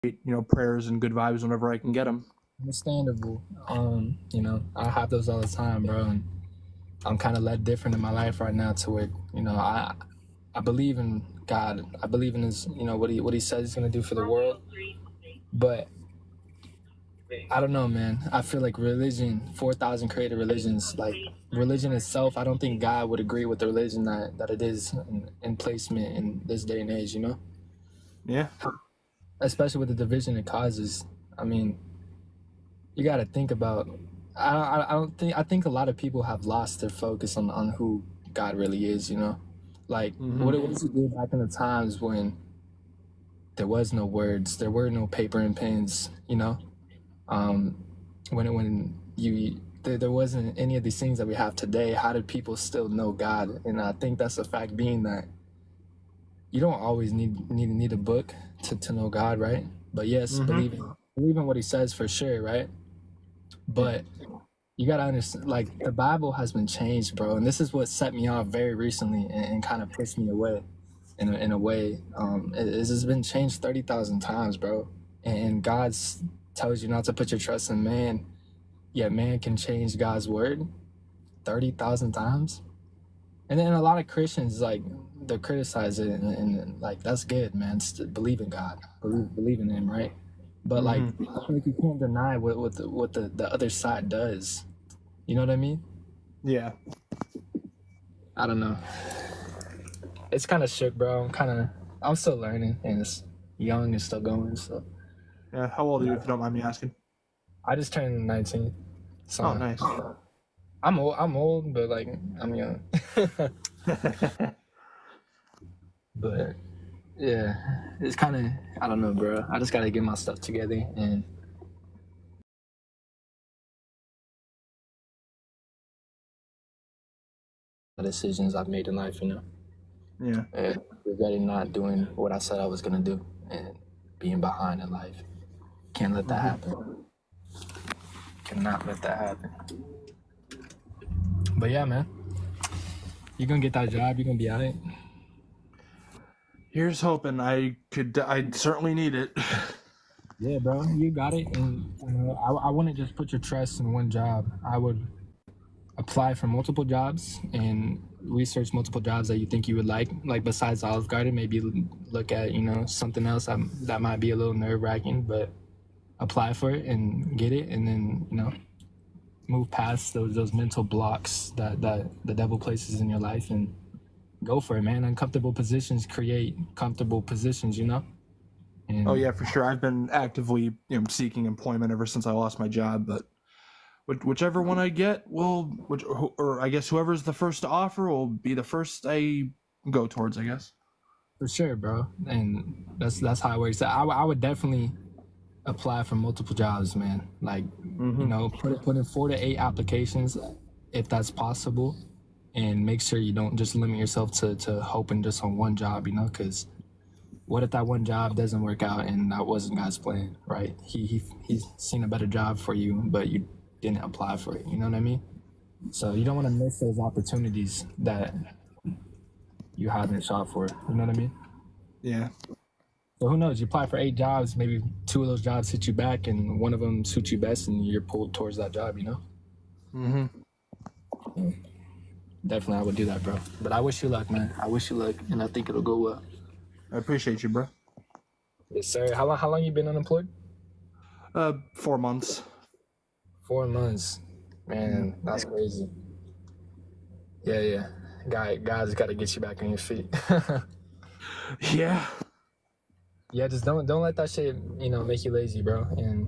prayers and good vibes whenever I can get them. Understandable. I have those all the time, bro. And I'm kind of led different in my life right now to where, I believe in God. I believe in his, what he says he's gonna do for the world. But I don't know, man. I feel like religion, 4,000 created religions, like religion itself, I don't think God would agree with the religion that it is in placement in this day and age, Yeah. especially with the division it causes. I mean, you got to think about. I think a lot a lot of people have lost their focus on who God really is. Like what does he do back in the times when there was no words, there were no paper and pens. When there wasn't any of these things that we have today. How did people still know God? And I think that's a fact, being that you don't always need a book to know God, right? But yes, believe in what he says for sure, right? But you gotta understand, like, the Bible has been changed, bro, and this is what set me off very recently and kind of pushed me away in a way. It has been changed 30,000 times, bro, and God tells you not to put your trust in man, yet man can change God's word 30,000 times. And then a lot of Christians, like, they criticize it, and like, that's good, man. Believe in God, believe in Him, right? But like, I feel like you can't deny what the other side does. You know what I mean? Yeah. I don't know. It's kind of shook, bro. I'm still learning, and it's young and still going. So Yeah. How old are you, if you don't mind me asking? I just turned 19. So Oh, nice. I'm old, but like, I'm young. But yeah, it's kind of, I don't know, bro. I just gotta get my stuff together and the decisions I've made in life, Yeah. and regretting not doing what I said I was gonna do and being behind in life. Can't let that happen. Cannot let that happen. But yeah, man, you're gonna get that job. You're gonna be alright. Here's hoping. I certainly need it. Yeah, bro, you got it. And I wouldn't just put your trust in one job. I would apply for multiple jobs and research multiple jobs that you think you would like besides Olive Garden. Maybe look at something else that might be a little nerve-wracking, but apply for it and get it, and then move past those mental blocks that the devil places in your life, and go for it, man. Uncomfortable positions create comfortable positions, and Oh yeah, for sure. I've been actively seeking employment ever since I lost my job, but whichever one I get or I guess whoever's the first to offer will be the first I go towards, I guess. for sure, bro. And that's how it works. I would definitely apply for multiple jobs, man. Like, put in 4 to 8 applications if that's possible, and make sure you don't just limit yourself to hoping just on one job, because what if that one job doesn't work out and that wasn't God's plan, right? He's seen a better job for you, but you didn't apply for it. You know what I mean? So you don't want to miss those opportunities that you haven't shot for. You know what I mean? Yeah. So who knows? You apply for 8 jobs, maybe 2 of those jobs hit you back, and one of them suits you best, and you're pulled towards that job. Definitely, I would do that, bro. But I wish you luck, man. I wish you luck, and I think it'll go well. I appreciate you, bro. Yes, sir. How long you been unemployed? 4 months. 4 months. Man, that's crazy. Yeah. Guys got to get you back on your feet. Yeah. Yeah, just don't let that shit, make you lazy, bro, and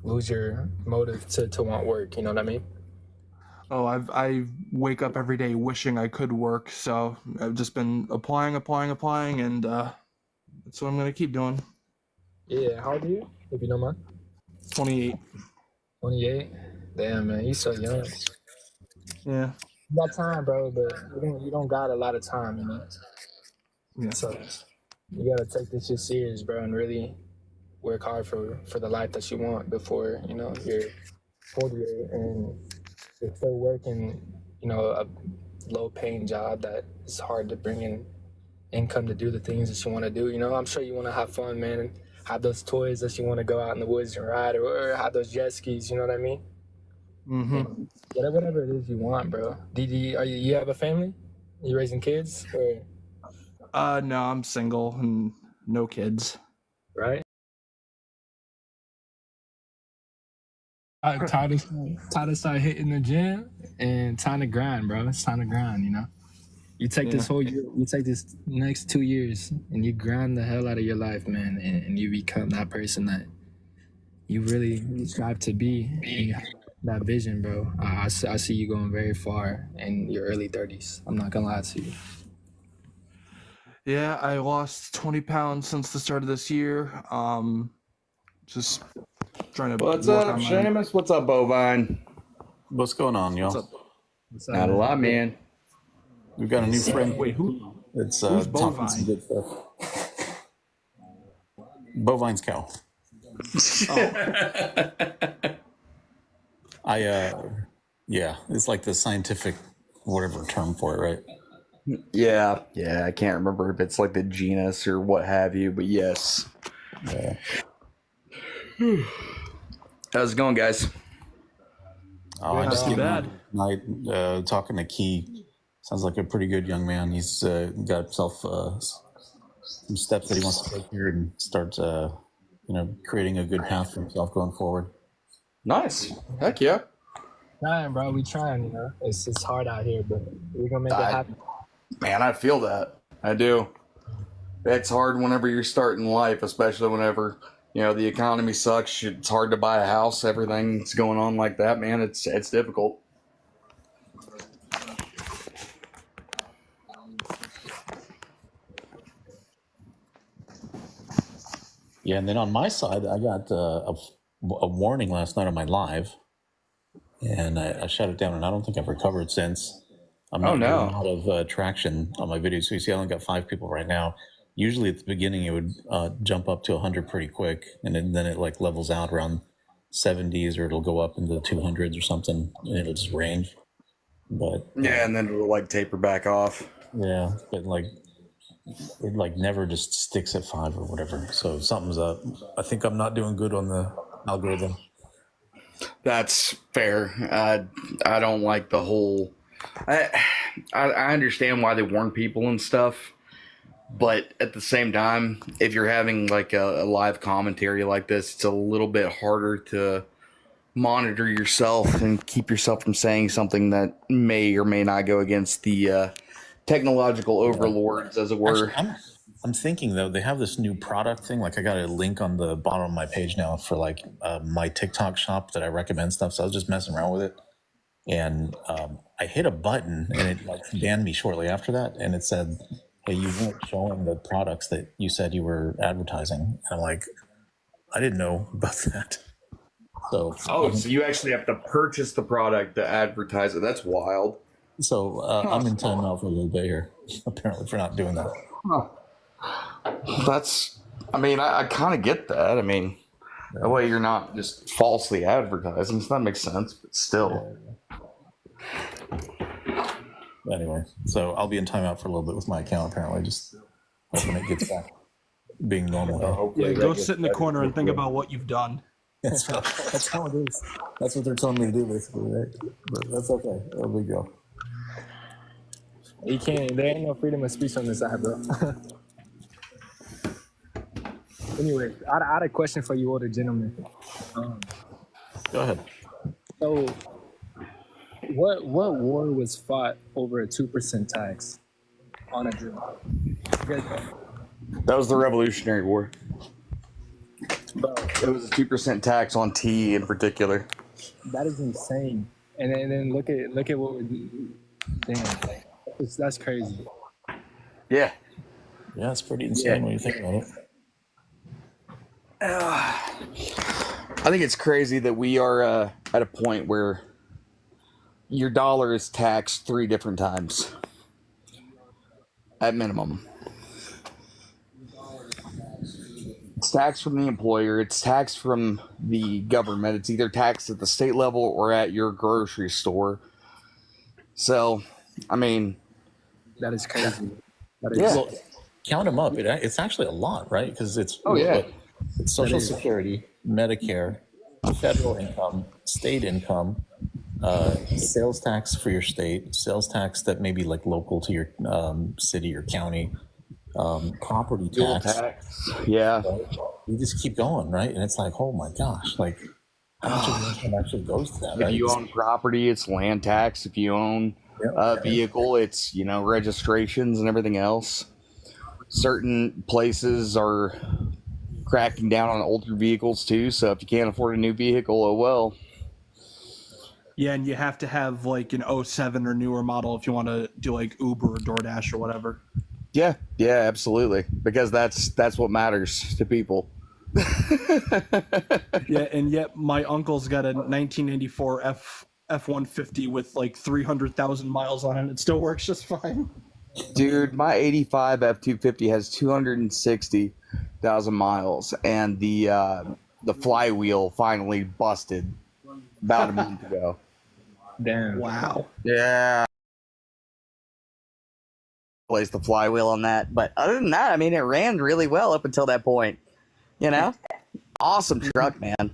lose your motive to want work. You know what I mean? Oh, I wake up every day wishing I could work, so I've just been applying, and that's what I'm gonna keep doing. Yeah. How old are you, if you don't mind? 28. 28. Damn, man, you so young. Yeah. You got time, bro, but you don't got a lot of time. Yeah. So you gotta take this shit serious, bro, and really work hard for the life that you want before you're 40 and you're still working a low paying job that is hard to bring in income to do the things that you want to do. I'm sure you want to have fun, man. have those toys that you want to go out in the woods and ride, or have those jet skis. You know what I mean? Mm-hmm. Whatever it is you want, bro. Are you have a family? You raising kids, or No, I'm single and no kids. right? Time to start hitting the gym and time to grind, bro. It's time to grind, you know. You take this whole year, you take this next 2 years, and you grind the hell out of your life, man, and you become that person that you really strive to be. And you have that vision, bro. I see you going very far in your early 30s. I'm not gonna lie to you. Yeah, I lost 20 pounds since the start of this year. Just trying to What's work up, on my. Seamus? What's up, Bovine? What's going on, y'all? What's up? What's up, Not a man? lot, man. We've got a new friend. Wait, who? It's who's talking some Bovine? good stuff. Bovine's cow. Yeah, it's like the scientific whatever term for it, right? Yeah, I can't remember if it's like the genus or what have you, but yes. Yeah. How's it going, guys? Oh, I just Not too came bad. night talking to Key. Sounds like a pretty good young man. He's got himself some steps that he wants to take here and start, creating a good path for himself going forward. Nice. Heck yeah. Trying, bro. We trying, you know. It's hard out here, but we're gonna make it happen. Man, I feel that. I do. It's hard whenever you're starting life, especially whenever, the economy sucks. It's hard to buy a house. Everything's going on like that, man. It's difficult. Yeah, and then on my side, I got a warning last night on my live, and I shut it down, and I don't think I've recovered since. I'm not getting a lot of traction on my videos. So you see, I only got 5 people right now. Usually at the beginning, it would jump up to 100 pretty quick, and then it like levels out around 70s, or it'll go up into the 200s or something, and it'll just range. But Yeah, and then it'll like taper back off. yeah, but like it like never just sticks at 5 or whatever. So something's up. I think I'm not doing good on the algorithm. That's fair. I don't like the whole. I understand why they warn people and stuff, but at the same time, if you're having like a live commentary like this, it's a little bit harder to monitor yourself and keep yourself from saying something that may or may not go against the technological overlords, as it were. Actually, I'm thinking though, they have this new product thing. Like I got a link on the bottom of my page now for like my TikTok shop that I recommend stuff. So I was just messing around with it, and I hit a button and it like banned me shortly after that, and it said, "Hey, you weren't showing the products that you said you were advertising." And I'm like, I didn't know about that. So So you actually have to purchase the product to advertise it. That's wild. So I'm in timeout for a little bit here, apparently, for not doing that. Huh. I kind of get that. I mean, that way you're not just falsely advertising. So that makes sense, but still. Anyway, so I'll be in timeout for a little bit with my account, apparently, just hoping it gets back being normal. Yeah, go sit in the corner and think about what you've done. That's how it is. That's what they're telling me to do, basically, right? But that's okay. There we go. You can't. There ain't no freedom of speech on this side, bro. Anyway, I had a question for you, older gentlemen. Go ahead. So, what war was fought over a 2% tax on a drink? That was the Revolutionary War. Bro, It was a 2% tax on tea in particular. that is insane. And then look at what we're doing. Damn, like, that's crazy. Yeah. Yeah, it's pretty insane when you think about it. I think it's crazy that we are at a point where your dollar is taxed 3 different times at minimum. It's taxed from the employer. It's taxed from the government. It's either taxed at the state level or at your grocery store. So, I mean, That is crazy. That is Yeah. Well, count them up. It's actually a lot, right? Because it's Oh, yeah. Social is. Security, Medicare, federal income, state income, sales tax for your state, sales tax that may be like local to your city or county, property Fuel tax. tax. Yeah. You just keep going, right? And it's like, oh my gosh, like how much of the income actually goes to that, If right? you own property, it's land tax. If you own a vehicle, it's, you know, registrations and everything else. Certain places are cracking down on older vehicles too. So if you can't afford a new vehicle, oh well. Yeah, and you have to have like an '07 or newer model if you want to do like Uber or DoorDash or whatever. Yeah, absolutely. Because that's what matters to people. Yeah, and yet my uncle's got a 1984 F-150 with like 300,000 miles on it. It still works just fine. Dude, my 85 F-250 has 260,000 miles, and the flywheel finally busted about a month ago. Damn. Wow. Yeah. Place the flywheel on that, but other than that, I mean, it ran really well up until that point. You know, awesome truck, man.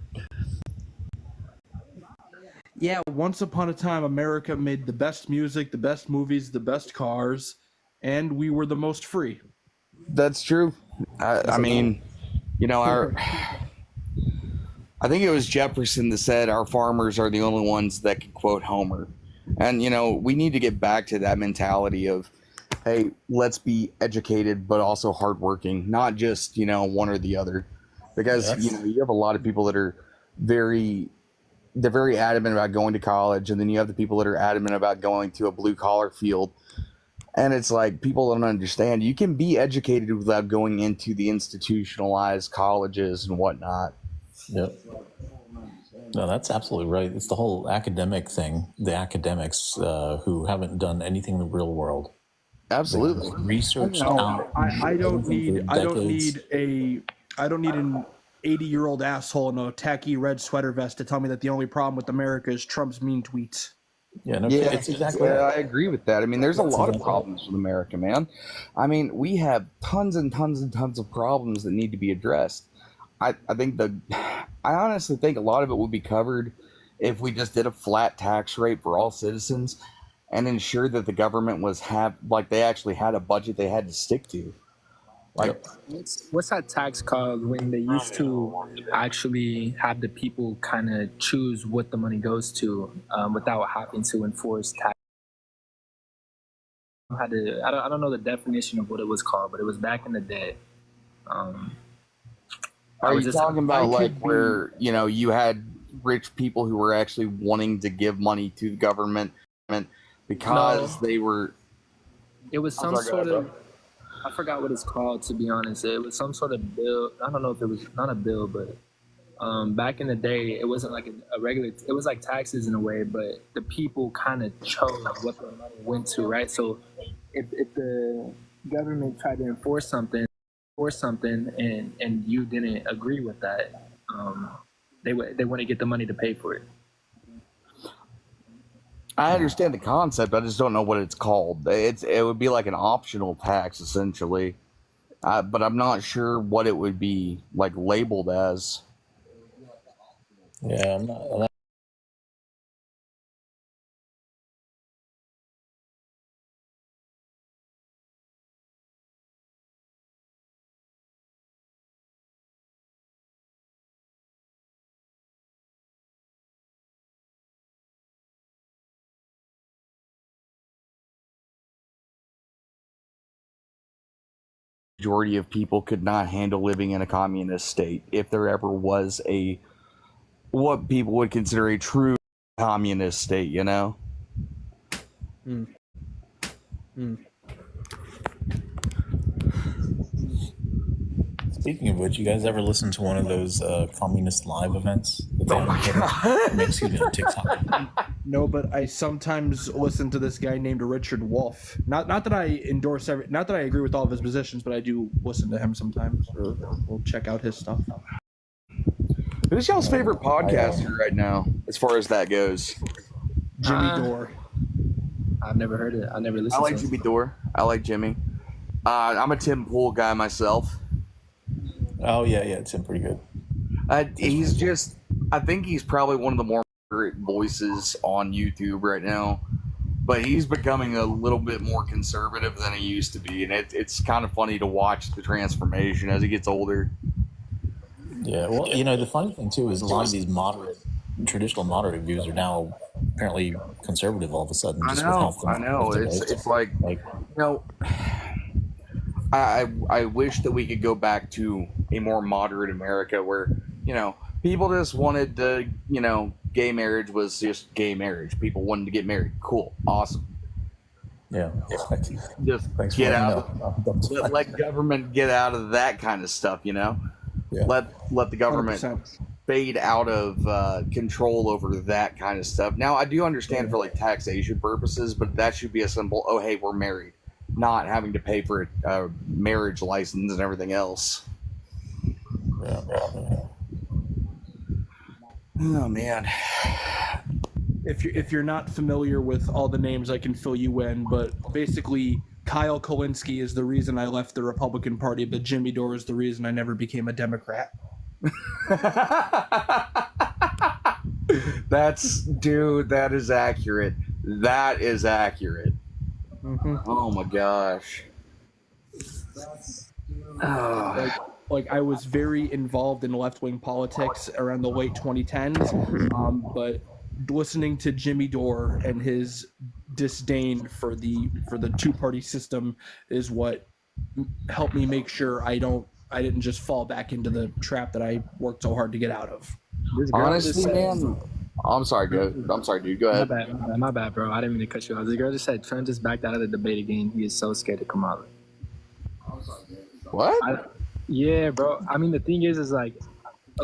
Yeah, once upon a time, America made the best music, the best movies, the best cars, and we were the most free. That's true. I mean, you know, I think it was Jefferson that said our farmers are the only ones that can quote Homer. And, you know, we need to get back to that mentality of, hey, let's be educated, but also hardworking, not just, you know, one or the other. Because, you know, you have a lot of people that are very adamant about going to college. And then you have the people that are adamant about going to a blue collar field. And it's like, people don't understand. You can be educated without going into the institutionalized colleges and whatnot. Yep. No, that's absolutely right. It's the whole academic thing. The academics who haven't done anything in the real world. Absolutely. Research. I don't need an 80-year-old asshole in a tacky red sweater vest to tell me that the only problem with America is Trump's mean tweets. Yeah, no, it's exactly. I agree with that. I mean, there's a lot of problems with America, man. I mean, we have tons and tons and tons of problems that need to be addressed. I honestly think a lot of it would be covered if we just did a flat tax rate for all citizens and ensure that the government they actually had a budget they had to stick to. Like, What's that tax called when they used to actually have the people kind of choose what the money goes to without having to enforce tax? I don't know the definition of what it was called, but it was back in the day. are you talking about where, you know, you had rich people who were actually wanting to give money to the government because they were... It was some sort of... I forgot what it's called, to be honest. It was some sort of bill. I don't know if it was not a bill, but back in the day, it wasn't like a regular. It was like taxes in a way, but the people kind of chose what the money went to, right? So if the government tried to enforce something, and you didn't agree with that, they want to get the money to pay for it. I understand the concept. I just don't know what it's called. It would be like an optional tax, essentially. But I'm not sure what it would be like labeled as. Yeah, I'm not. Majority of people could not handle living in a communist state if there ever was what people would consider a true communist state, you know? Speaking of which, you guys ever listen to one of those communist live events? Oh my God. Excuse me, on TikTok. No, but I sometimes listen to this guy named Richard Wolff. Not that I endorse not that I agree with all of his positions, but I do listen to him sometimes. Or we'll check out his stuff. Who's y'all's favorite podcaster right now, as far as that goes? Jimmy Dore. I've never heard it. I never listened I like to Jimmy Dore. I like Jimmy. I'm a Tim Pool guy myself. Oh yeah, it's him pretty good. He's just, I think he's probably one of the more moderate voices on YouTube right now, but he's becoming a little bit more conservative than he used to be, and it's kind of funny to watch the transformation as he gets older. Yeah, well, you know, the funny thing too is a lot of these traditional moderate views are now apparently conservative all of a sudden. Just with how I know. It's like, you know, I wish that we could go back to a more moderate America where, you know, people just wanted to, you know, gay marriage was just gay marriage. People wanted to get married. Cool. Awesome. Yeah. Just Thanks get for out. Let government get out of that kind of stuff, you know? Yeah. Let the government 100%. fade out of control over that kind of stuff. Now, I do understand for like taxation purposes, but that should be a simple, oh, hey, we're married, not having to pay for a marriage license and everything else. Yeah. Oh, man. If you're not familiar with all the names, I can fill you in. But basically, Kyle Kulinski is the reason I left the Republican Party, but Jimmy Dore is the reason I never became a Democrat. That is accurate. That is accurate. Mm-hmm. Oh my gosh. Like I was very involved in left-wing politics around the late 2010s, but listening to Jimmy Dore and his disdain for the two-party system is what helped me make sure I didn't just fall back into the trap that I worked so hard to get out of. Honestly, man. I'm sorry, dude. Go ahead. My bad, bro. I didn't mean to cut you off. The girl just said Trump just backed out of the debate again. He is so scared of Kamala. What? Yeah, bro. I mean, the thing is like,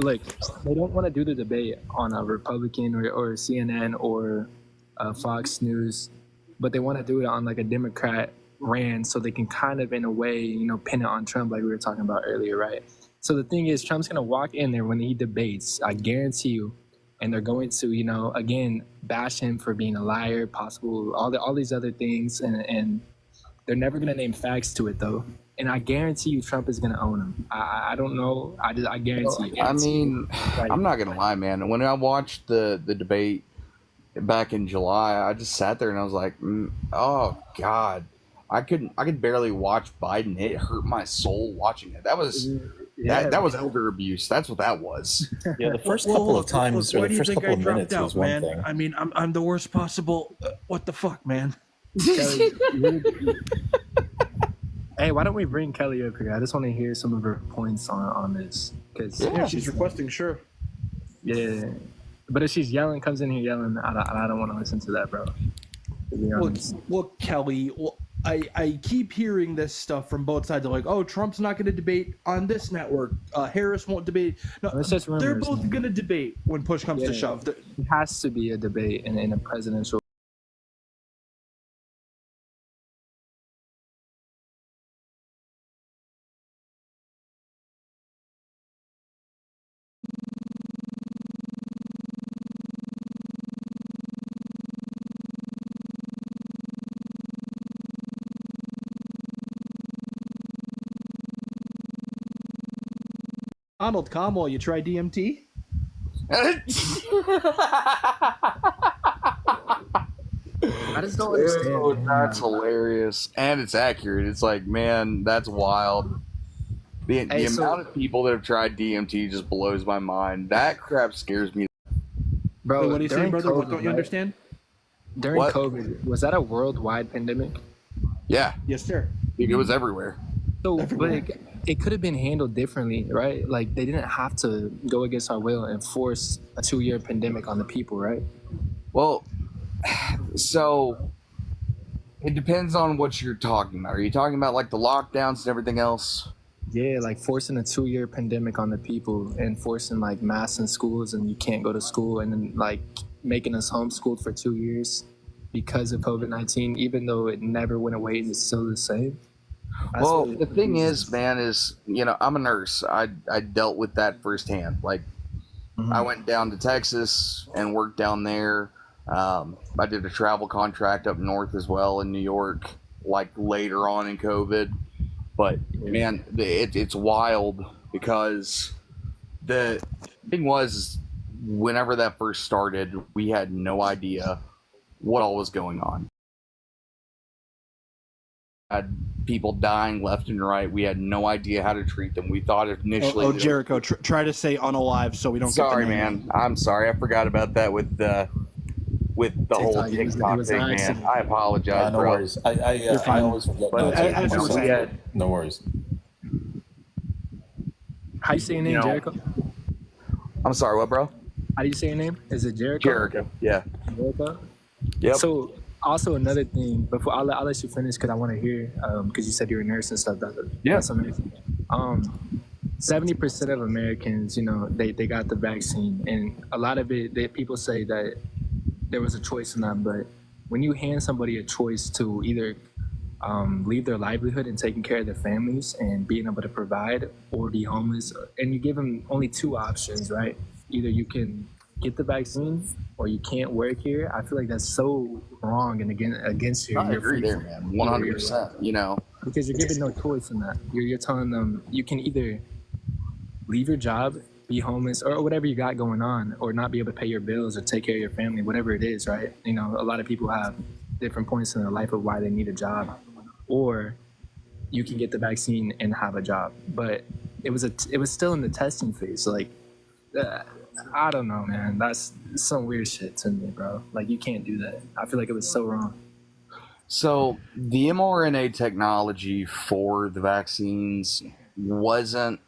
look, they don't want to do the debate on a Republican or CNN or Fox News, but they want to do it on like a Democrat rant so they can kind of, in a way, you know, pin it on Trump like we were talking about earlier, right? So the thing is, Trump's going to walk in there when he debates, I guarantee you, and they're going to, you know, again, bash him for being a liar, possible, all these other things, and they're never going to name facts to it, though. And I guarantee you Trump is going to own him. I don't know. I guarantee you. I mean, I'm not going to lie, man. When I watched the debate back in July, I just sat there and I was like, oh, God. I could barely watch Biden. It hurt my soul watching it. That was that was elder abuse. That's what that was. Yeah, the first couple of times, or the first couple of minutes was one thing. I mean, I'm the worst possible. What the fuck, man? Hey, why don't we bring Kelly up here? I just want to hear some of her points on this. Cause Yeah, she's requesting, sure. Yeah, but if she's yelling, comes in here yelling, I don't want to listen to that, bro. To be honest. Look, Kelly. Well, I keep hearing this stuff from both sides. They're like, oh, Trump's not going to debate on this network. Harris won't debate. No, It's just rumors, they're both man. going to debate when push comes to shove. It has to be a debate in a presidential. Donald Kamala, you try DMT? I just don't understand. Dude, that's hilarious. And it's accurate. It's like, man, that's wild. The amount of people that have tried DMT just blows my mind. That crap scares me. Bro, Wait, what are you saying, brother? What COVID, don't you right? understand? During What? COVID, was that a worldwide pandemic? Yeah, Yes, sir. it was everywhere. So, but it could have been handled differently, right? Like they didn't have to go against our will and force a 2-year pandemic on the people, right? Well, so it depends on what you're talking about. Are you talking about like the lockdowns and everything else? Yeah, like forcing a 2-year pandemic on the people and forcing like masks in schools and you can't go to school, and then like making us homeschooled for 2 years because of COVID-19, even though it never went away and it's still the same. That's Well, what- the thing is, man, is, you know, I'm a nurse. I dealt with that firsthand. Like, I went down to Texas and worked down there. I did a travel contract up north as well in New York, like later on in COVID. But man, it's wild because the thing was, whenever that first started, we had no idea what all was going on. Had people dying left and right. We had no idea how to treat them. We thought initially. Oh, Jericho, try to say unalive so we don't. Sorry, get the name. man. I'm sorry. I forgot about that with the whole TikTok, it TikTok was thing, an man. accident. I apologize, No bro. worries. I always forget. But as you were saying- No worries. How you say your name, You know- Jericho? I'm sorry, what, bro? How do you say your name? Is it Jericho? Jericho. Yeah. Jericho? Yep. So, also another thing, before I'll let you finish because I want to hear, because you said you're a nurse and stuff. Yeah. That's amazing. 70% of Americans, they got the vaccine, and a lot of it, people say that there was a choice in that, but when you hand somebody a choice to either leave their livelihood and taking care of their families and being able to provide, or be homeless, and you give them only two options, right? Either you can get the vaccine or you can't work here. I feel like that's so wrong and against your I agree there, freedom. man. 100%. You know, Because you're giving no choice in that. You're telling them you can either leave your job, be homeless, or whatever you got going on, or not be able to pay your bills or take care of your family, whatever it is, right? A lot of people have different points in their life of why they need a job, or you can get the vaccine and have a job. But it was still in the testing phase. Like, I don't know, man. That's some weird shit to me, bro. Like, you can't do that. I feel like it was so wrong. so the mRNA technology for the vaccines wasn't.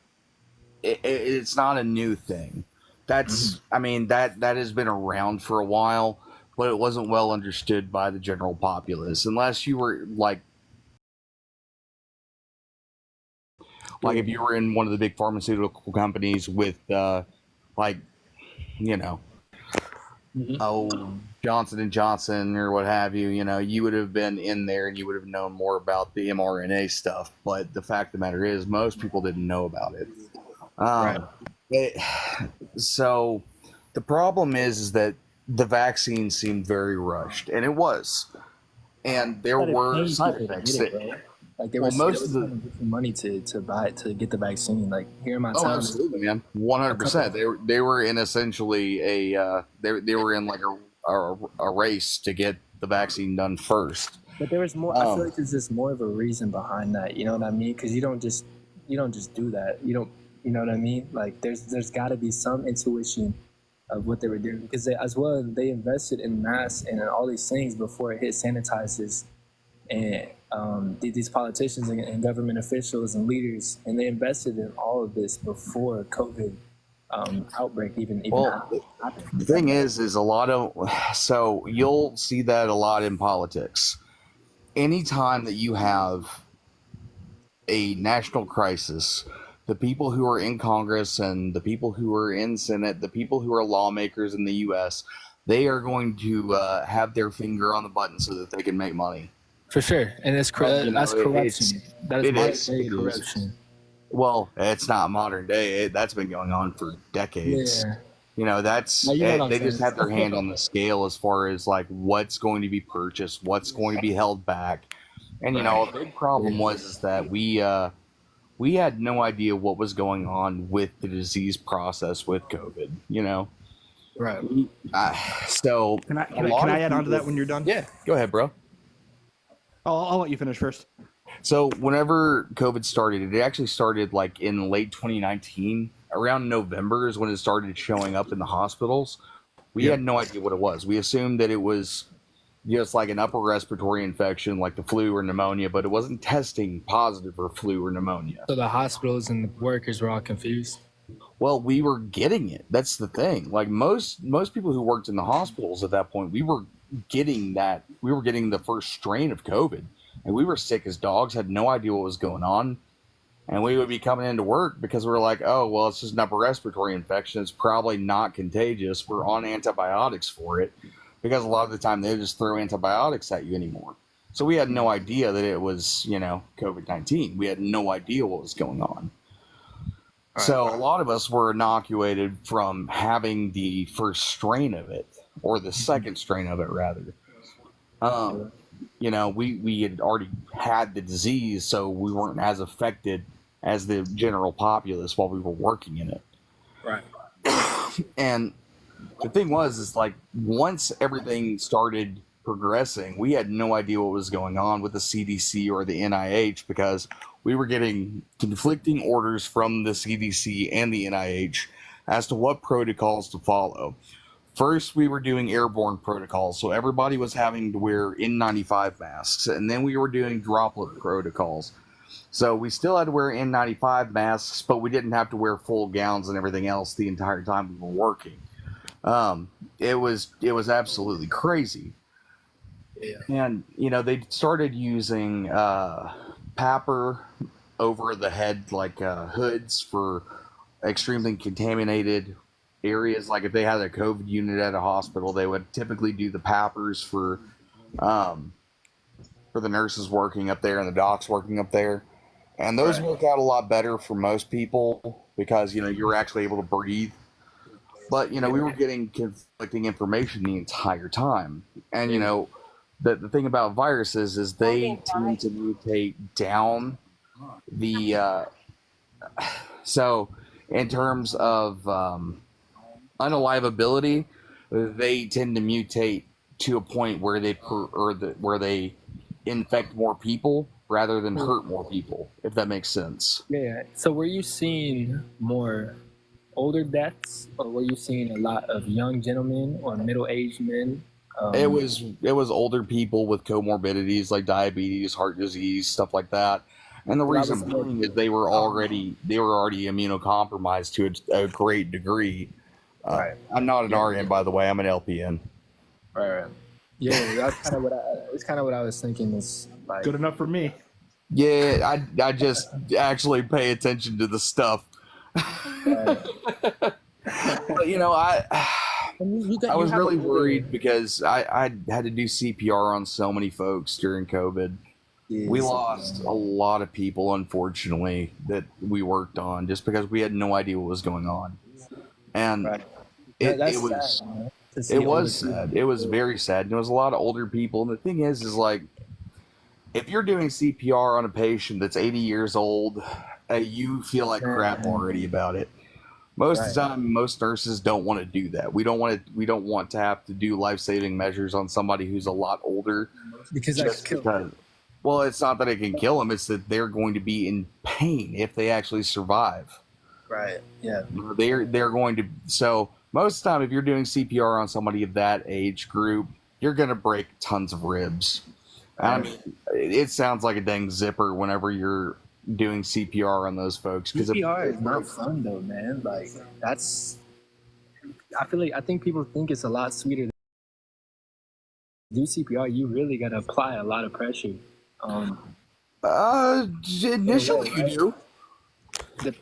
It's not a new thing. That's, I mean, that has been around for a while, but it wasn't well understood by the general populace, unless you were like if you were in one of the big pharmaceutical companies with, like, Johnson and Johnson or what have you. You would have been in there and you would have known more about the mRNA stuff. But the fact of the matter is, most people didn't know about it. Right. So the problem is that the vaccine seemed very rushed, and it was, and there were side effects. Like they Well, were most of the- money to get the vaccine. Like here in my town, Absolutely, man, 100%. They were in essentially they were in like a race to get the vaccine done first. but there was more. I feel like there's just more of a reason behind that. You know what I mean? Because you don't just do that. You know what I mean? Like there's got to be some intuition of what they were doing, because they invested in masks and in all these things before it hit sanitizers and these politicians and government officials and leaders, and they invested in all of this before COVID outbreak even happened. The thing is a lot of, so you'll see that a lot in politics. Anytime that you have a national crisis, the people who are in Congress and the people who are in Senate, the people who are lawmakers in the U.S., they are going to have their finger on the button so that they can make money. For sure, and that's corruption. That is modern day corruption. Well, it's not modern day. That's been going on for decades. Yeah. That's No, you know what I'm they just saying. have their hand on the scale as far as like what's going to be purchased, what's going to be held back. And a big problem was that we had no idea what was going on with the disease process with COVID. Right. So Can I add on to that when you're done? Yeah, go ahead, bro. I'll let you finish first. So whenever COVID started, it actually started like in late 2019. Around November is when it started showing up in the hospitals. We had no idea what it was. We assumed that it was just like an upper respiratory infection like the flu or pneumonia, but it wasn't testing positive for flu or pneumonia. So the hospitals and the workers were all confused. Well, we were getting it. That's the thing. Like most people who worked in the hospitals at that point, we were getting the first strain of COVID, and we were sick as dogs, had no idea what was going on. And we would be coming into work because we were like, oh, well, it's just an upper respiratory infection. It's probably not contagious. We're on antibiotics for it, because a lot of the time they just throw antibiotics at you anymore. So we had no idea that it was, COVID-19. We had no idea what was going on. So a lot of us were inoculated from having the first strain of it, or the second strain of it, rather. We had already had the disease, so we weren't as affected as the general populace while we were working in it. Right. And the thing was, is like once everything started progressing, we had no idea what was going on with the CDC or the NIH because we were getting conflicting orders from the CDC and the NIH as to what protocols to follow. First, we were doing airborne protocols, so everybody was having to wear N95 masks, and then we were doing droplet protocols. So we still had to wear N95 masks, but we didn't have to wear full gowns and everything else the entire time we were working. It was absolutely crazy. Yeah. And they started using PAPR over the head like hoods for extremely contaminated areas. Like if they had a COVID unit at a hospital, they would typically do the PAPRs for the nurses working up there and the docs working up there. And those work out a lot better for most people because you're actually able to breathe. But we were getting conflicting information the entire time. And the thing about viruses is they tend to mutate down the so in terms of unalivability, they tend to mutate to a point where they infect more people rather than hurt more people, if that makes sense. Yeah. So were you seeing more older deaths, or were you seeing a lot of young gentlemen or middle-aged men? It was older people with comorbidities like diabetes, heart disease, stuff like that. And the reason being is they were already immunocompromised to a great degree. I'm not an RN, by the way. I'm an LPN. Right. Yeah, that's kind of what I was thinking. Is like Good enough for me. Yeah, I just actually pay attention to the stuff. But I was really worried because I had to do CPR on so many folks during COVID. Yes. We lost a lot of people, unfortunately, that we worked on just because we had no idea what was going on. And it was sad. It was very sad. There was a lot of older people. And the thing is like, if you're doing CPR on a patient that's 80 years old, you feel like crap already about it. Most of the time, most nurses don't want to do that. We don't want to have to do life-saving measures on somebody who's a lot older. Because well, it's not that it can kill them. It's that they're going to be in pain if they actually survive. Right. Yeah. They're going to. So most of the time, if you're doing CPR on somebody of that age group, you're going to break tons of ribs. I mean, it sounds like a dang zipper whenever you're doing CPR on those folks. Because CPR is not fun though, man. Like I think people think it's a lot sweeter. To do CPR, you really got to apply a lot of pressure. Initially you do.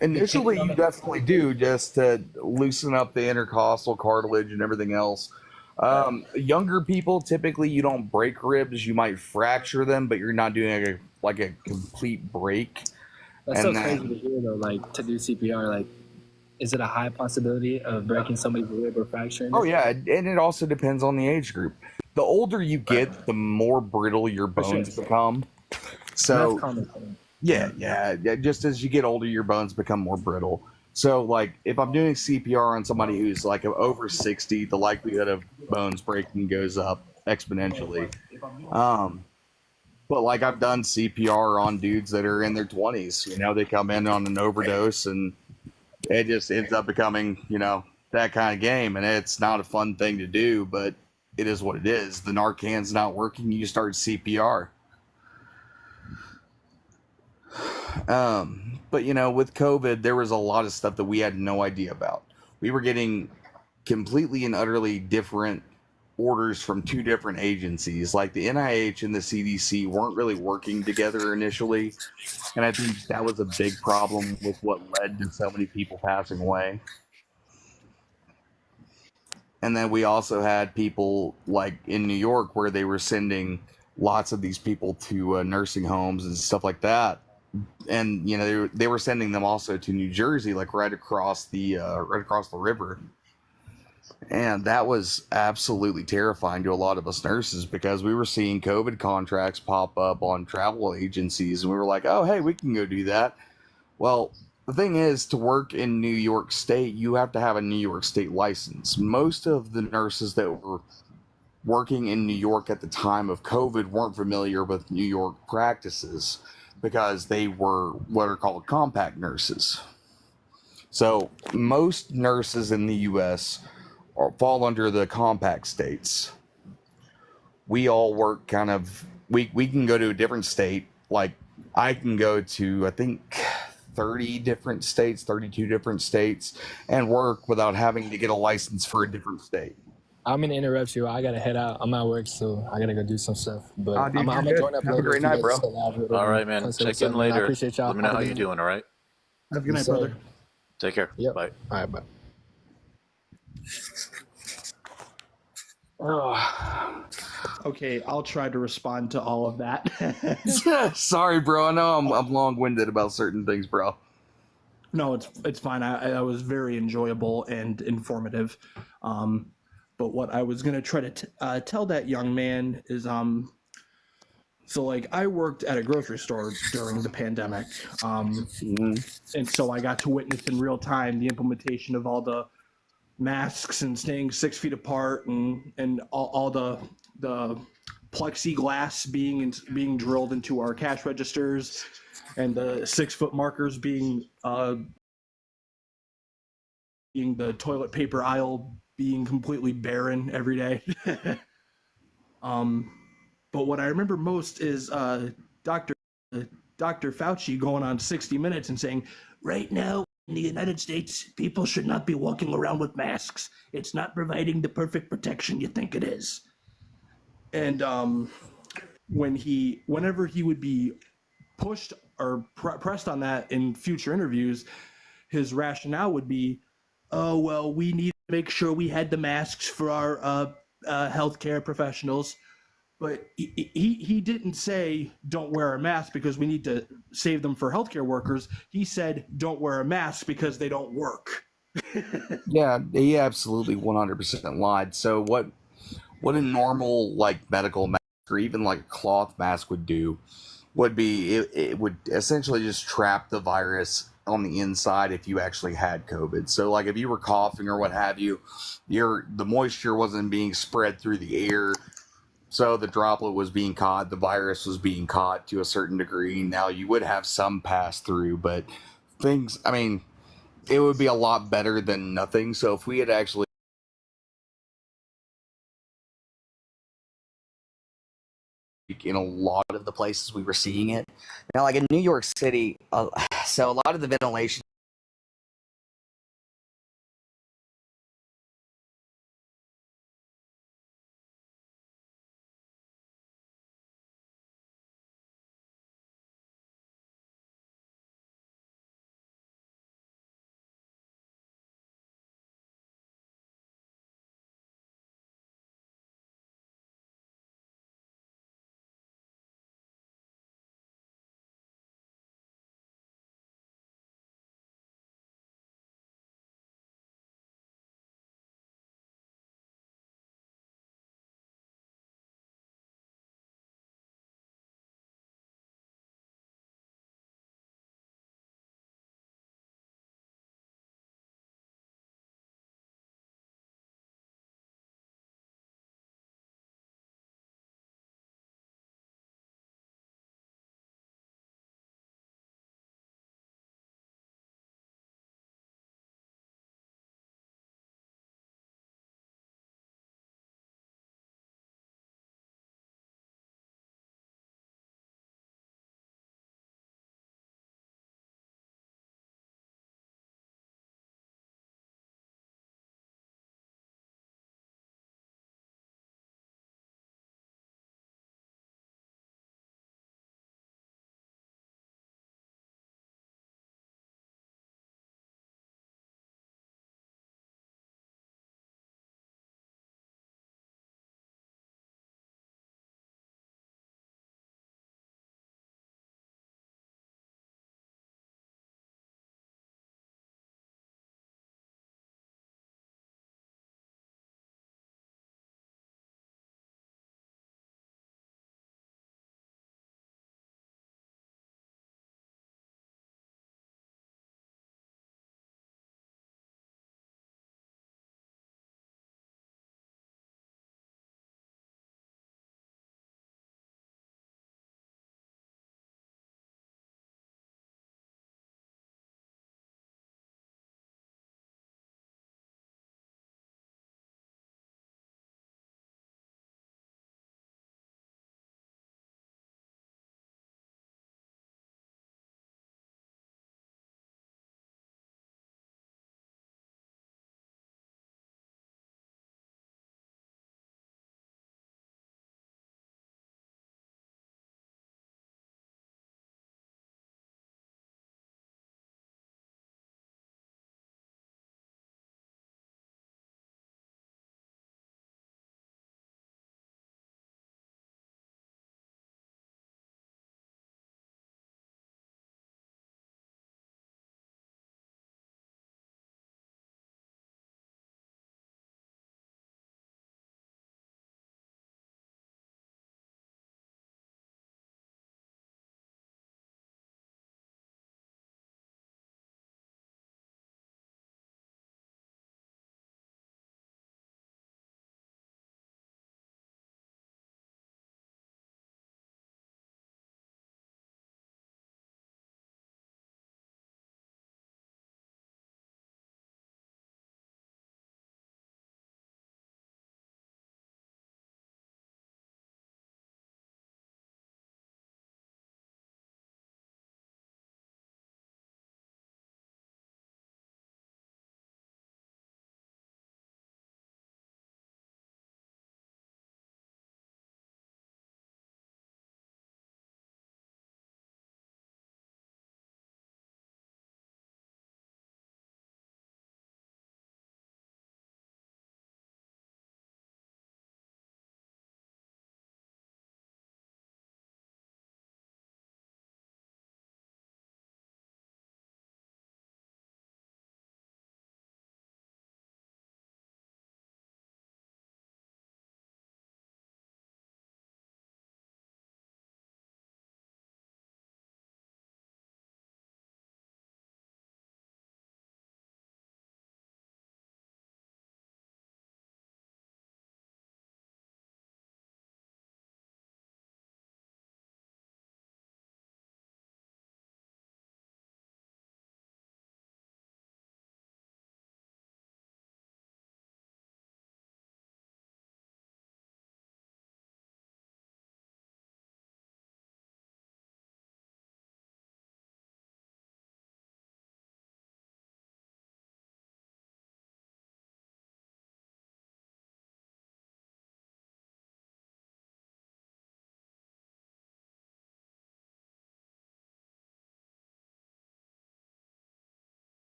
Initially you definitely do, just to loosen up the intercostal cartilage and everything else. Younger people, typically you don't break ribs, you might fracture them, but you're not doing a complete break. That's so crazy to hear though, like to do CPR, like is it a high possibility of breaking somebody's rib or fracturing? Oh yeah, and it also depends on the age group. The older you get, the more brittle your bones become. So yeah, just as you get older, your bones become more brittle. So like if I'm doing CPR on somebody who's like over 60, the likelihood of bones breaking goes up exponentially. But like I've done CPR on dudes that are in their 20s. They come in on an overdose and it just ends up becoming, that kind of game. And it's not a fun thing to do, but it is what it is. The Narcan's not working, you start CPR. But with COVID, there was a lot of stuff that we had no idea about. We were getting completely and utterly different orders from two different agencies. Like the NIH and the CDC weren't really working together initially. And I think that was a big problem with what led to so many people passing away. And then we also had people like in New York where they were sending lots of these people to nursing homes and stuff like that. And they were sending them also to New Jersey, like right across the river. And that was absolutely terrifying to a lot of us nurses because we were seeing COVID contracts pop up on travel agencies, and we were like, "Oh, hey, we can go do that." Well, the thing is, to work in New York State, you have to have a New York State license. Most of the nurses that were working in New York at the time of COVID weren't familiar with New York practices because they were what are called compact nurses. So most nurses in the U.S. Fall under the compact states. We all work kind of we can go to a different state. Like I can go to I think 30 different states, 32 different states, and work without having to get a license for a different state. I'm gonna interrupt you. I gotta head out. I'm at work, so I gotta go do some stuff. But Ah, dude, I'm you're gonna good. join up Have a later. great if you night, guys bro. still have it, All right, man. let's say Check what's in up, man. I later. appreciate y'all. Let me know Have a how good you're night. doing. All right. Have a good Yes, night, sir. brother. Take care. Yep. Bye. All right, bye. Okay, I'll try to respond to all of that. Sorry, bro. I know I'm long winded about certain things, bro. No, it's fine. I was very enjoyable and informative. But what I was gonna try to tell that young man is so like I worked at a grocery store during the pandemic, and so I got to witness in real time the implementation of all the masks and staying 6 feet apart and all the plexiglass being drilled into our cash registers and the 6 foot markers being the toilet paper aisle being completely barren every day. um, but what I remember most is Dr. Dr. Fauci going on 60 Minutes and saying, right now in the United States, people should not be walking around with masks. It's not providing the perfect protection you think it is. And whenever he would be pushed or pressed on that in future interviews, his rationale would be, oh, well, we need to make sure we had the masks for our healthcare professionals. But he didn't say don't wear a mask because we need to save them for healthcare workers. He said don't wear a mask because they don't work. Yeah, he absolutely 100% lied. So what a normal like medical mask or even like a cloth mask would do would be it would essentially just trap the virus on the inside if you actually had COVID. So like if you were coughing or what have you, the moisture wasn't being spread through the air. So the droplet was being caught, the virus was being caught to a certain degree. Now you would have some pass through, but I mean, it would be a lot better than nothing. So if we had actually in a lot of the places we were seeing it. Now, like in New York City, so a lot of the ventilation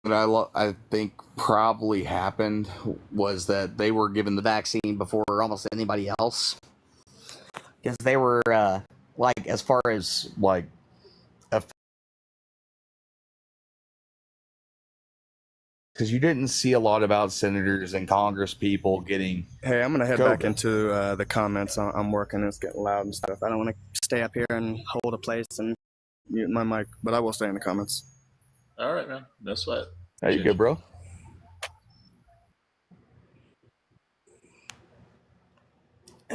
that I think probably happened was that they were given the vaccine before almost anybody else, because they were like, as far as like, because you didn't see a lot about senators and Congress people getting. Hey, I'm gonna head Go, back bro. into the comments. I'm working. It's getting loud and stuff. I don't want to stay up here and hold a place and mute my mic, but I will stay in the comments. All right, man. No sweat. How you good, bro?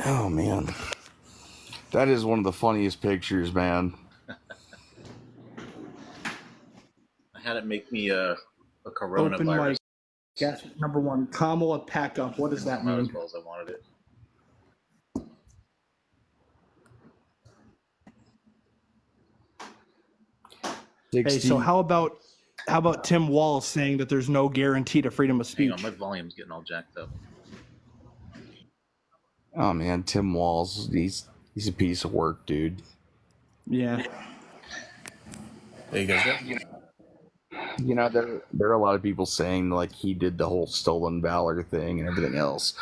Oh man, that is one of the funniest pictures, man. I had it make me a Open coronavirus. mic. Guess number one, Kamala pack up. What does that Not as mean? well as I wanted it. Hey, so how about Tim Walz saying that there's no guarantee to freedom of Hang speech? on, my volume's getting all jacked up. Oh man, Tim Walz, he's a piece of work, dude. Yeah. There you go. You know, there are a lot of people saying like he did the whole stolen valor thing and everything else.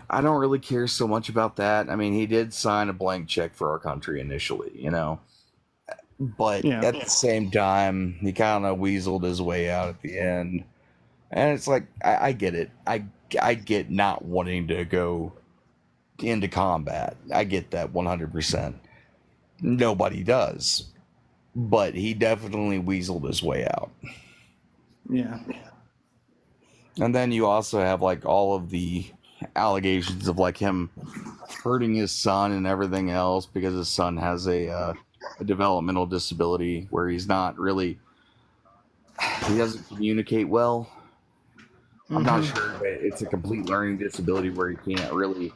I don't really care so much about that. I mean, he did sign a blank check for our country initially, you know. But Yeah. at the same time, he kind of weaseled his way out at the end. And it's like, I get it. I get not wanting to go into combat. I get that 100%. Nobody does. But he definitely weaseled his way out. Yeah. And then you also have like all of the allegations of like him hurting his son and everything else because his son has a developmental disability where he doesn't communicate well. I'm not sure that it's a complete learning disability where he can't really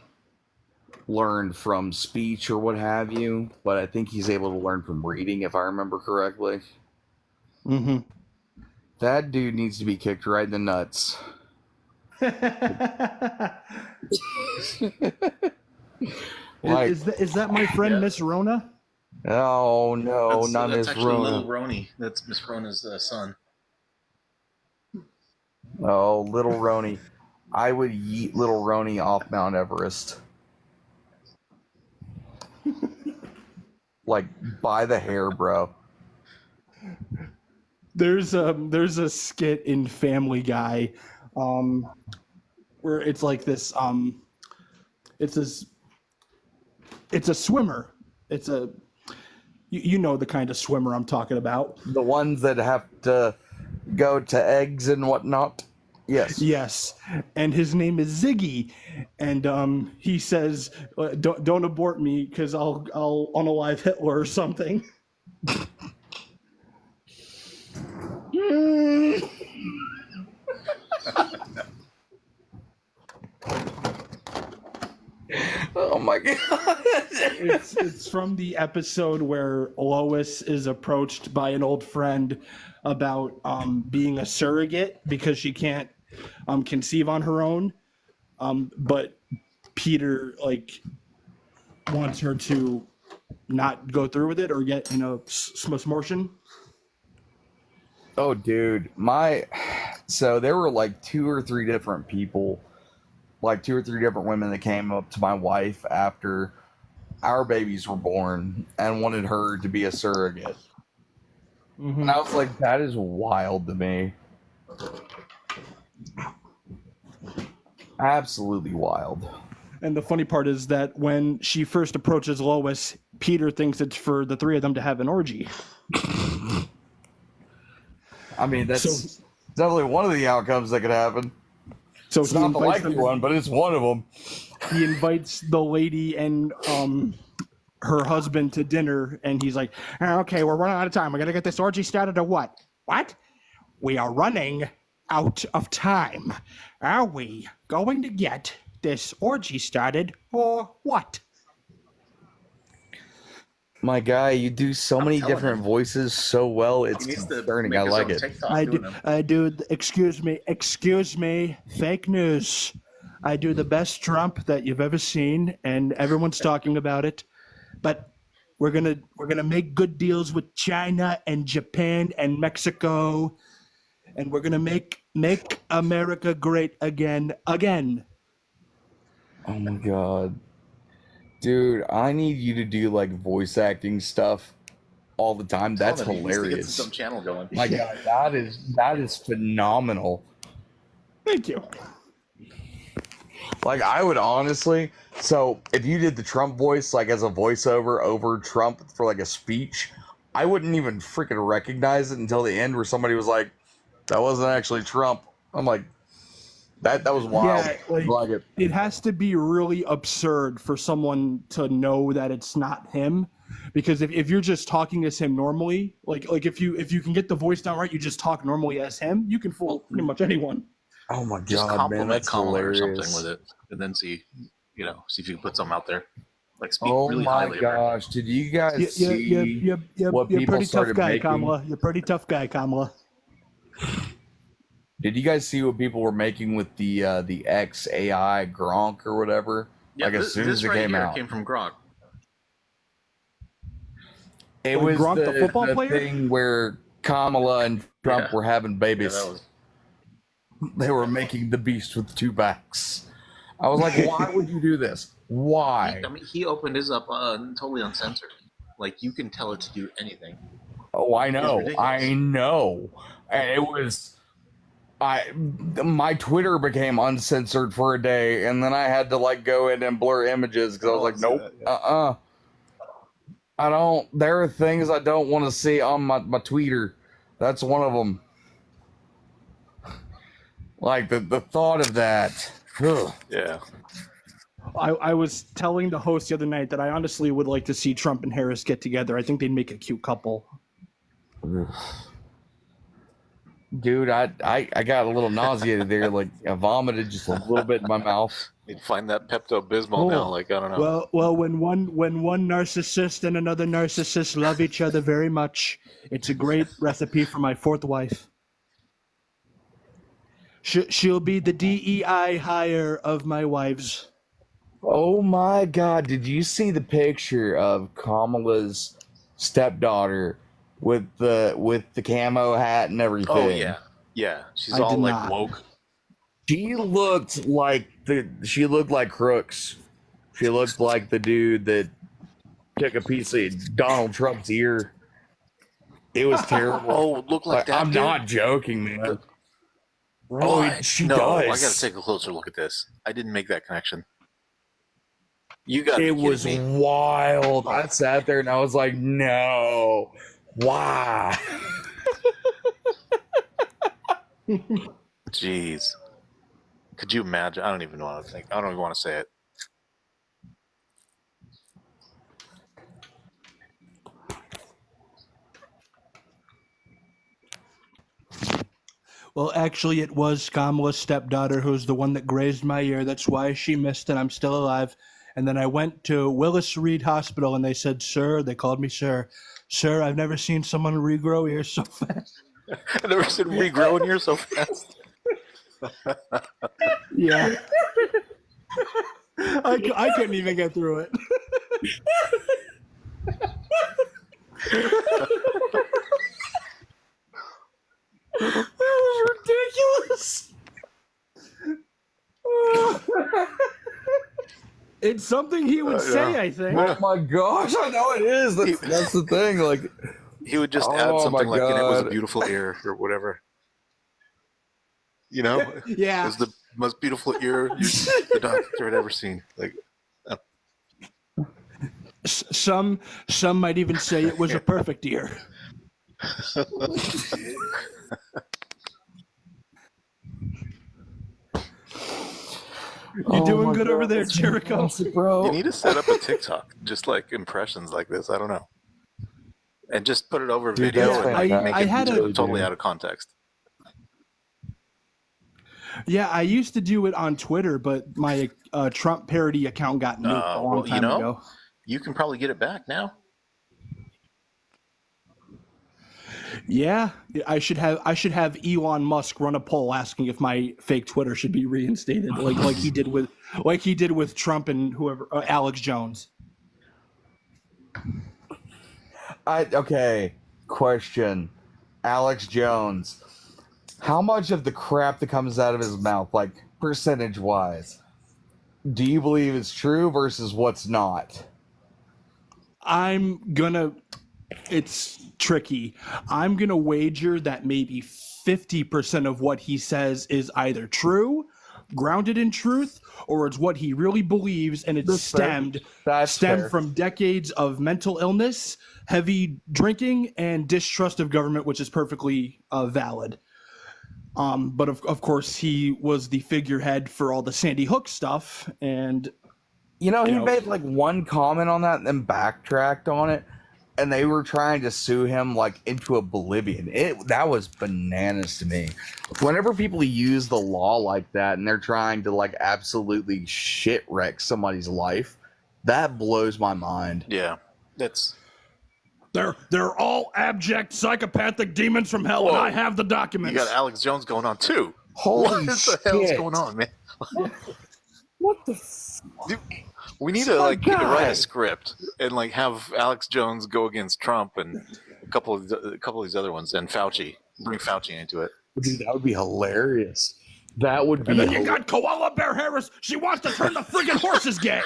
learn from speech or what have you, but I think he's able to learn from reading, if I remember correctly. Mm-hmm. That dude needs to be kicked right in the nuts. Like, is that my friend Yeah. Miss Rona? oh no, not that's Miss actually Little Rona. Roni. That's Miss Rona's son. Oh, little Roni. I would yeet little Roni off Mount Everest. Like, by the hair, bro. There's a skit in Family Guy, where it's like this it's a swimmer. It's a you know the kind of swimmer I'm talking about. The ones that have to go to eggs and whatnot. Yes. Yes, and his name is Ziggy, and he says, "Don't abort me because I'll unalive Hitler or something." Oh my god. It's from the episode where Lois is approached by an old friend about being a surrogate because she can't conceive on her own, but Peter like wants her to not go through with it or get smortion. Oh, dude. So there were like two or three different women that came up to my wife after our babies were born and wanted her to be a surrogate. Mm-hmm. And I was like, that is wild to me. Absolutely wild. And the funny part is that when she first approaches Lois, Peter thinks it's for the three of them to have an orgy. I mean, that's definitely one of the outcomes that could happen. So It's he not the invites likely them- one, but it's one of them. He invites the lady and her husband to dinner, and he's like, "Okay, we're running out of time. We gotta get this orgy started, or what? What? We are running out of time. Are we going to get this orgy started, or what?" My guy, you do so many telling different him. voices so well. It's He needs to concerning. make I his like own it. TikTok I doing do. them. I do. Excuse me. Fake news. I do the best Trump that you've ever seen, and everyone's talking about it. But We're gonna make good deals with China and Japan and Mexico, and we're gonna make America great again. Oh my god, dude! I need you to do like voice acting stuff all the time. That's He needs to get hilarious. some channel going. My god, that is phenomenal. Thank you. Like I would honestly, so if you did the Trump voice like as a voiceover over Trump for like a speech, I wouldn't even freaking recognize it until the end where somebody was like, "That wasn't actually Trump." I'm like, that was wild. Yeah, I like it. It has to be really absurd for someone to know that it's not him, because if you're just talking as him normally, like if you can get the voice down right, you just talk normally as him, you can fool pretty much anyone. Oh my Just god, man, compliment that's Kamala or hilarious. something with it, and then see if you can put something out there. Like speak Oh really my highly of her. gosh, did you guys see You're what a people pretty tough started guy, making? Kamala. You're a pretty tough guy, Kamala. Did you guys see what people were making with the X AI Gronk or whatever? Yeah, like as soon this as it right came here out, came from Grok. it Like was Gronk, the football player? thing where Kamala and Trump Yeah. were having Yeah, babies. that was. They were making the beast with two backs. I was like, why would you do this? Why? I mean, he opened his up totally uncensored. Like you can tell it to do anything. Oh, I know. ridiculous. I know. And it was my Twitter became uncensored for a day, and then I had to like go in and blur images because I was like, nope, I don't. There are things I don't want to see on my Twitter. That's one of them. Like the thought of that. Ugh. Yeah. I was telling the host the other night that I honestly would like to see Trump and Harris get together. I think they'd make a cute couple. Dude, I got a little nauseated there. Like I vomited just a little bit in my mouth. You'd find that Pepto-Bismol now. Like I don't know. Well, when one narcissist and another narcissist love each other very much, it's a great recipe for my fourth wife. She'll be the DEI hire of my wives. Oh my god, did you see the picture of Kamala's stepdaughter with the camo hat and everything? Oh yeah, yeah. She's I all did like not. woke. She looked like Crooks. She looked like the dude that took a piece of Donald Trump's ear. It was terrible. Oh, look like that. I'm dude? not joking, man. What? She no, does. I gotta take a closer look at this. I didn't make that connection. You got It was me. wild. I sat there and I was like, no. Why? Jeez. Could you imagine? I don't even want to think. I don't even want to say it. Well, actually, it was Kamala's stepdaughter who's the one that grazed my ear. That's why she missed and I'm still alive. And then I went to Willis Reed Hospital and they said, sir, they called me sir. Sir, I've never seen someone regrow ears so fast. I never seen regrow in here so fast. Yeah. I couldn't even get through it. That was ridiculous. It's something he would say, I think. Oh my gosh, I know it is. That's the thing. Like, He would just Oh, add my something like, and it was a God. beautiful ear or whatever. You know? It Yeah. was the most beautiful ear the doctor had ever seen. Like, Some might even say it was a perfect ear. You doing good over there, Jericho? bro? you need to set up a TikTok, just like impressions like this. I don't know. And just put it over Dude, video that's and like, fantastic. make I it had a- totally out of context. Yeah, I used to do it on Twitter, but my Trump parody account got nuked a long well, time ago. You can probably get it back now. Yeah, I should have Elon Musk run a poll asking if my fake Twitter should be reinstated, like he did with Trump and whoever Alex Jones. Okay. Question. Alex Jones. How much of the crap that comes out of his mouth, like percentage wise, do you believe is true versus what's not? It's tricky. I'm going to wager that maybe 50% of what he says is either true, grounded in truth, or it's what he really believes, and it's stemmed fair. from decades of mental illness, heavy drinking, and distrust of government, which is perfectly valid. But of course, he was the figurehead for all the Sandy Hook stuff, and he made like one comment on that and then backtracked on it, and they were trying to sue him like into oblivion. That was bananas to me. Whenever people use the law like that and they're trying to like absolutely shit wreck somebody's life, that blows my mind. Yeah, that's. They're all abject psychopathic demons from hell, and I have the documents. You got Alex Jones going on too. Holy what shit. the hell's going on, man? What the Dude, we need to like write a script and like have Alex Jones go against Trump and a couple of these other ones, and Fauci. Bring Fauci into it. Dude, that would be hilarious. That would be. And then you got Koala Bear Harris. She wants to turn the friggin' horses gay.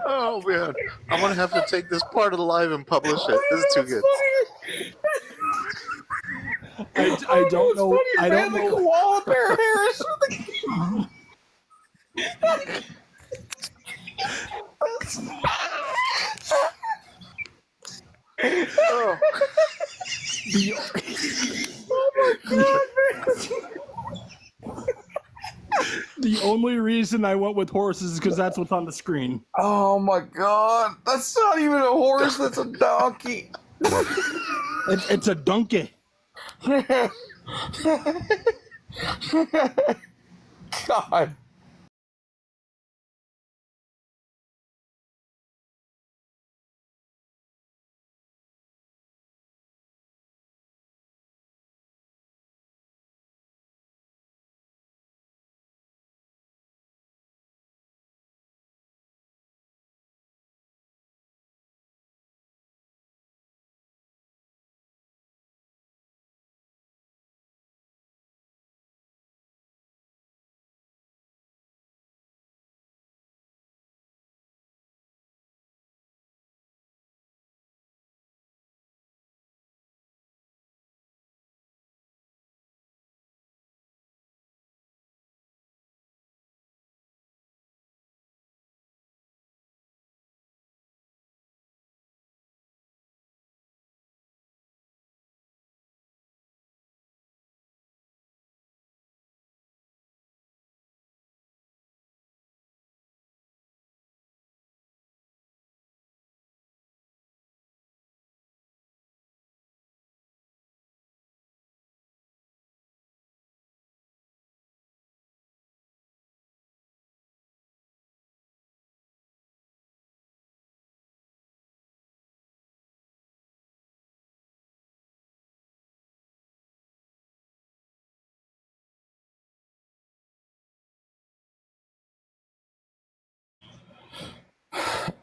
Oh man, I'm gonna have to take this part of the live and publish it. This is too good. I don't know. I don't know. Koala Bear Harris. Oh. The only reason I went with horses is because that's what's on the screen. Oh my god, that's not even a horse. That's a donkey. It's a donkey. God.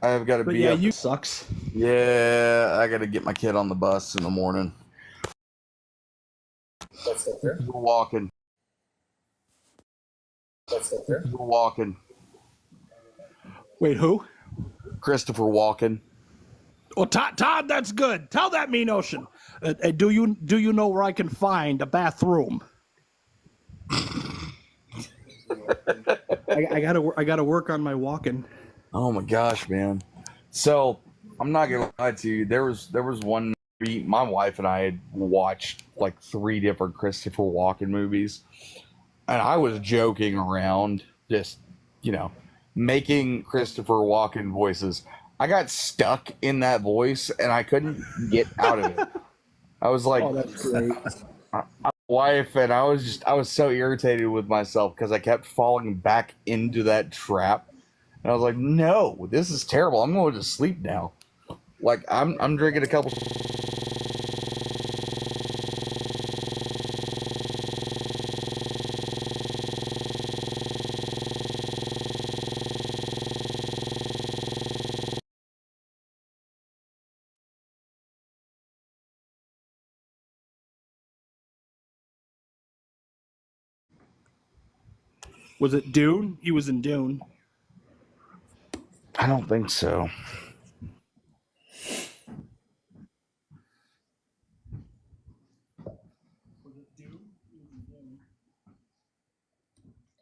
I've got to be up. You sucks. Yeah, I got to get my kid on the bus in the morning. We're walking. We're walking. Wait, who? Christopher Walken. Well, Todd, that's good. Tell that mean ocean. Do you know where I can find a bathroom? I gotta work on my walking. Oh my gosh, man. So I'm not gonna lie to you. There was one movie, my wife and I had watched like 3 different Christopher Walken movies, and I was joking around, just making Christopher Walken voices. I got stuck in that voice and I couldn't get out of it. I was like, oh, that's great. My wife and I was so irritated with myself because I kept falling back into that trap. And I was like, no, this is terrible. I'm going to sleep now. Like I'm drinking a couple. Was it Dune? He was in Dune. I don't think so.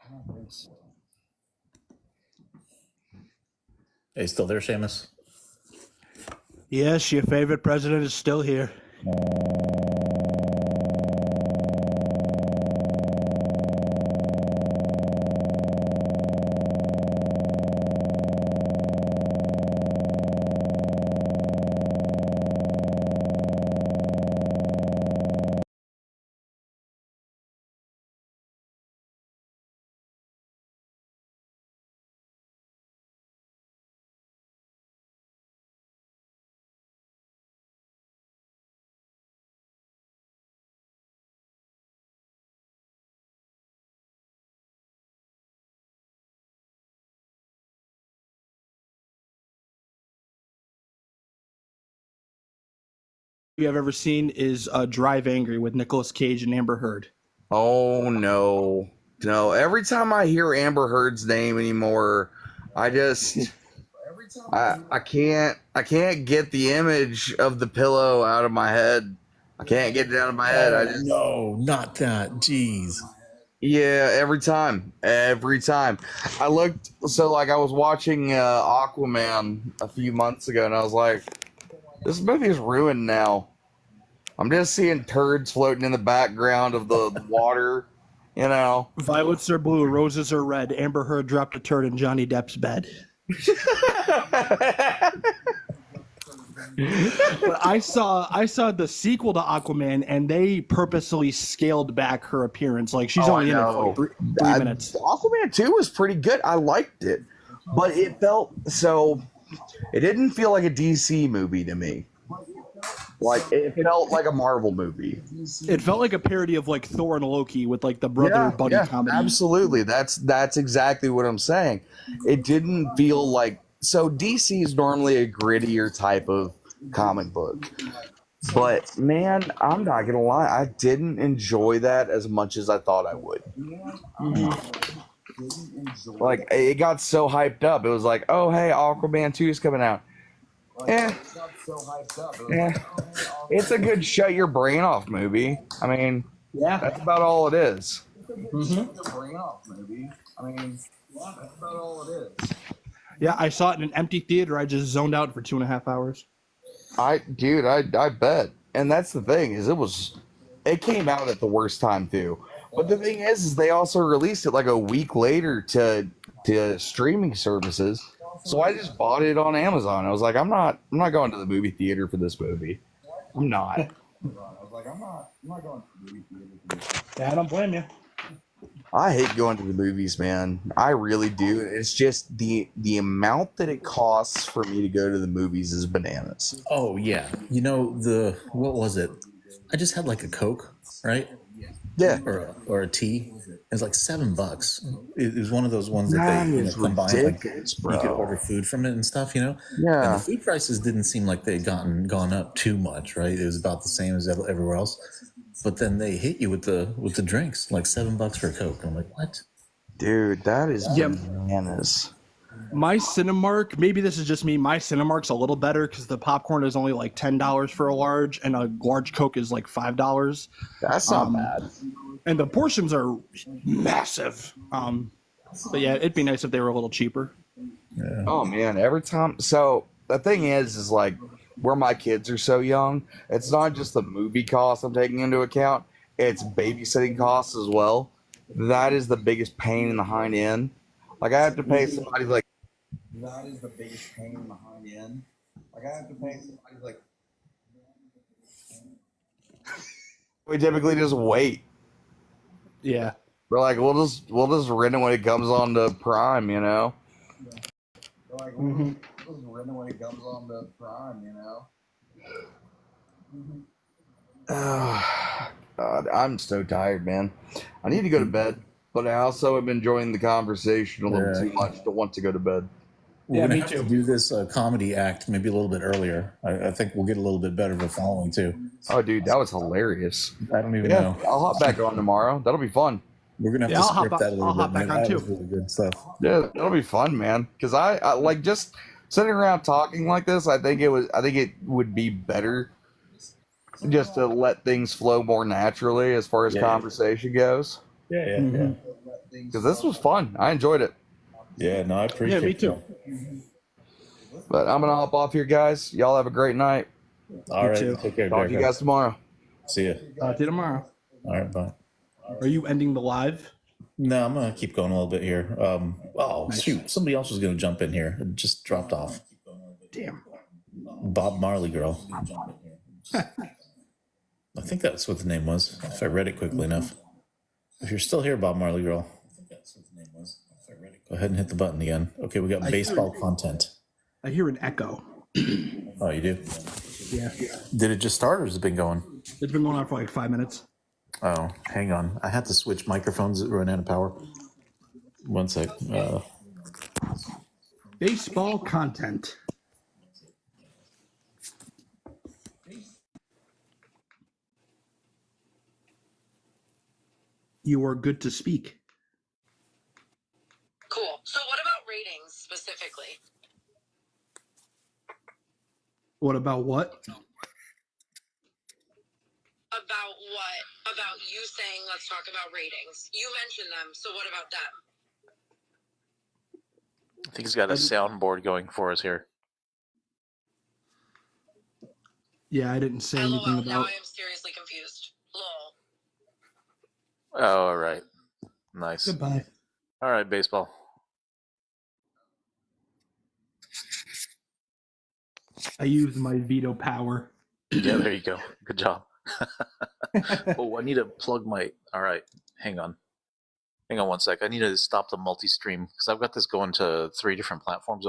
I don't think so. Hey, still there, Seamus? Yes, your favorite president is still here. You have ever seen is Drive Angry with Nicolas Cage and Amber Heard. Oh no. No. Every time I hear Amber Heard's name anymore, I just I can't get the image of the pillow out of my head. I can't get it out of my head. I just No, not that. Jeez. Yeah, every time. Every time. I looked so like I was watching Aquaman a few months ago and I was like, this movie is ruined now. I'm just seeing turds floating in the background of the water, you know. Violets are blue, roses are red. Amber Heard dropped a turd in Johnny Depp's bed. But I saw the sequel to Aquaman, and they purposely scaled back her appearance. Like she's only in it for like three minutes. Aquaman 2 was pretty good. I liked it, but it felt so. It didn't feel like a DC movie to me. Like it felt like a Marvel movie. It felt like a parody of like Thor and Loki with like the brother buddy comedy. Absolutely. That's exactly what I'm saying. It didn't feel like so DC is normally a grittier type of comic book. But man, I'm not gonna lie, I didn't enjoy that as much as I thought I would. Like it got so hyped up. It was like, oh hey, Aquaman 2 is coming out. Yeah. It's a good shut your brain off movie. I mean, Yeah. that's about all it is. Yeah, I saw it in an empty theater. I just zoned out for 2.5 hours. I bet. And that's the thing is it came out at the worst time too. But the thing is they also released it like a week later to streaming services. So I just bought it on Amazon. I was like, I'm not going to the movie theater for this movie. I'm not. I was like, I'm not going to the movie theater for this. Yeah, I don't blame you. I hate going to the movies, man. I really do. It's just the amount that it costs for me to go to the movies is bananas. Oh yeah. You know what was it? I just had like a Coke, right? Yeah. Or a tea. It was like $7. It was one of those ones that That they is combined. ridiculous, Like, you could bro. order food from it and stuff, And Yeah. the food prices didn't seem like they had gone up too much, right? It was about the same as everywhere else. But then they hit you with the drinks, like $7 for a Coke. I'm like, what? Dude, that is Yeah. bananas. My Cinemark, maybe this is just me, my Cinemark's a little better because the popcorn is only like $10 for a large, and a large Coke is like $5. That's not bad. And the portions are massive. But yeah, it'd be nice if they were a little cheaper. Yeah. Oh man, every time. So the thing is like where my kids are so young, it's not just the movie costs I'm taking into account; it's babysitting costs as well. That is the biggest pain in the hind end. Like I have to pay somebody like. That is the biggest pain in the hind end. Like I have to pay somebody like. We typically just wait. Yeah. We're like, we'll just rent it when it comes on to Prime, you know. We're like, we'll just rent it when it comes on to Prime, you know. God, I'm so tired, man. I need to go to bed, but I also am enjoying the conversation a little too much to want to go to bed. We're gonna have to do this comedy act maybe a little bit earlier. I think we'll get a little bit better of a following too. Oh, dude, that was hilarious. I don't even Yeah, know. I'll hop back on tomorrow. That'll be fun. We're gonna have Yeah, to I'll hop script that a little I'll bit. hop back Man. on That too. was really good stuff. Yeah, that'll be fun, man. Because I like just sitting around talking like this. I think it would be better just to let things flow more naturally as far as Yeah. conversation goes. Yeah, yeah, Mhm. Because this was fun. I enjoyed it. yeah. No, I appreciate Yeah, me it, too. man. But I'm gonna hop off here, guys. Y'all have a great night. All You right, too. take care, Talk to you Derek. guys tomorrow. See ya. Talk to you tomorrow. All right, bye. Are you ending the live? No, I'm gonna keep going a little bit here. Oh Nice. shoot, somebody else was gonna jump in here. It just dropped off. Damn. Bob Marley girl. I think that's what the name was. If I read it quickly enough. If you're still here, Bob Marley girl, go ahead and hit the button again. Okay, we got I baseball heard- content. I hear an echo. Oh, you do? Yeah. Did it just start or has it been going? It's been going on for like 5 minutes. Oh, hang on. I had to switch microphones that ran out of power. One sec. Baseball content. You are good to speak. Cool. So what about ratings specifically? What about what? About what? About you saying let's talk about ratings. You mentioned them, so what about them? I think he's got a soundboard going for us here. Yeah, I didn't say LOL, anything now about. I am seriously confused. Lol. Oh, all right. Nice. Goodbye. All right, baseball. I used my veto power. Yeah, there you go. Good job. Oh, I need to plug my. All right, hang on. Hang on one sec. I need to stop the multi-stream because I've got this going to 3 different platforms